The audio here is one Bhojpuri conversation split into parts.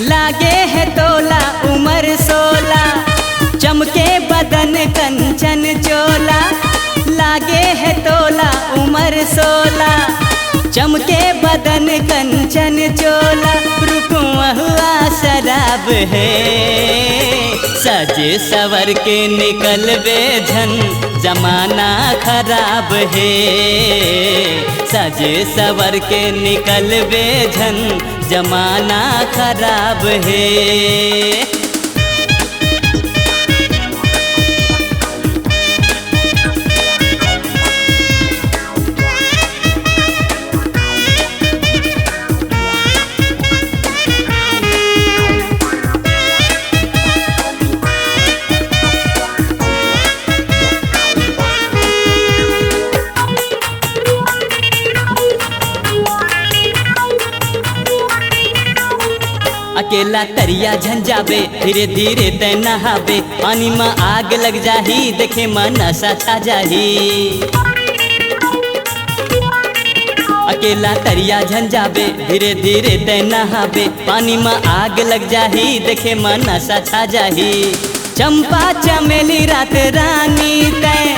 लागे है तोला उम्र 16, चमके बदन कंचन चोला। लागे है तोला उम्र 16, चमके बदन कंचन चोला। रुकवा हुआ शराब है, सजे सवर के निकल बेझन जमाना खराब है। सजे सवर के निकल बेझन जमाना खराब है। अकेला तरिया झंझाबे, धीरे धीरे तय नहाबे। पानी में आग लग जाही, देखे मन नशा छा जाही। अकेला तरिया झंझाबे, धीरे धीरे तय नहाबे। पानी में आग लग जाही, देखे मन नशा छा जाही। चंपा चमेली रात रानी तय,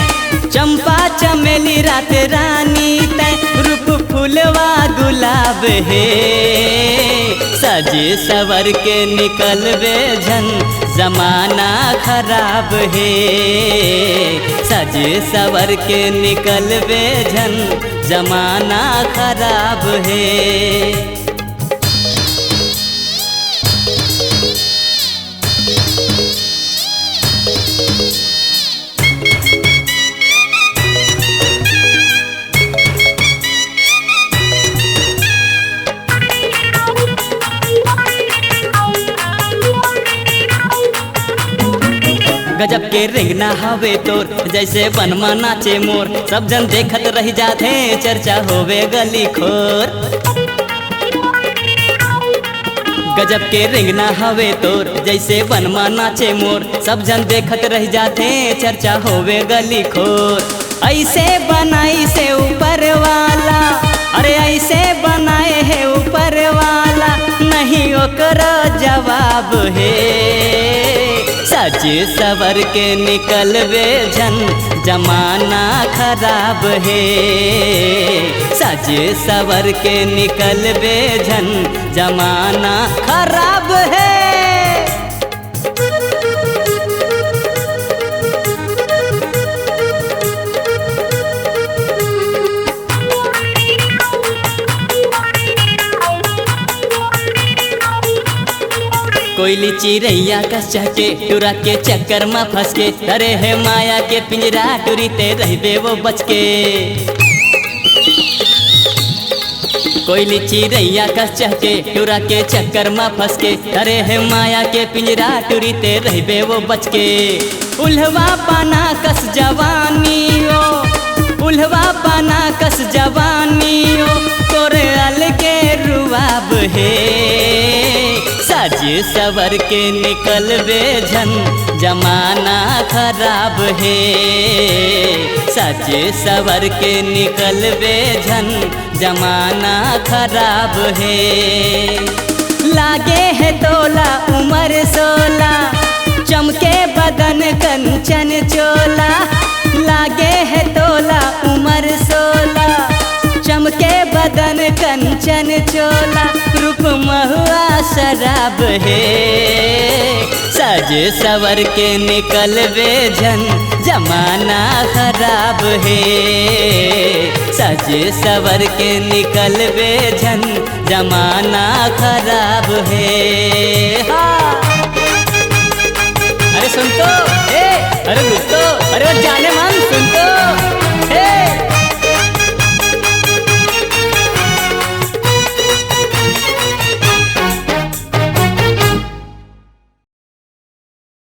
चंपा चमेली रात रानी तय। रूप फूलवा गुलाब है, सजे सवर के निकल बेझन जमाना खराब है। सजे सवर के निकल बेझन जमाना खराब है। गजब के रिंगना हवे तोर, जैसे बनमा नाचे मोर। सब जन देखत रह जाते, चर्चा होवे गली खोर। गजब के रिंगना हवे तोर, जैसे बनमा नाचे मोर। सब जन देखत रह जाते, चर्चा होवे गली खोर। ऐसे बनाई से ऊपर वाला, अरे ऐसे बनाए है ऊपर वाला। नहीं ओकरा जवाब है, सजे सवर के निकल बेझन जमाना खराब है। सजे सवर के निकल बेझन जमाना खराब है। कोयली चिड़ैया कस चहके, टुरा के चक्कर में फंस के। अरे है माया के पिंजरा, टुरी ते रहबे वो बच के। कोयली चिड़ैया कस चहके, टुरा के चक्कर में फंस के। अरे है माया के पिंजरा, टुरी ते रहबे वो बच के। उल्हवा पाना कस जवानी हो, उल्हवा पाना कस जवानी हो। तोरे अल के रुआब है, सजे सवर के निकल बेझन जमाना खराब है। सजे सवर के निकल बेझन जमाना खराब है। लागे है तोला उम्र 16, चमके बदन कंचन चोला। लागे है तोला उम्र 16, चमके बदन कंचन चोला। रूप महुआ शराब है, सजे सवर के निकल बेझन जमाना खराब है। सजे सवर के निकल बेझन जमाना खराब है। हाँ। अरे सुन तो, अरे रुक तो, अरे जाने मन सुन तो।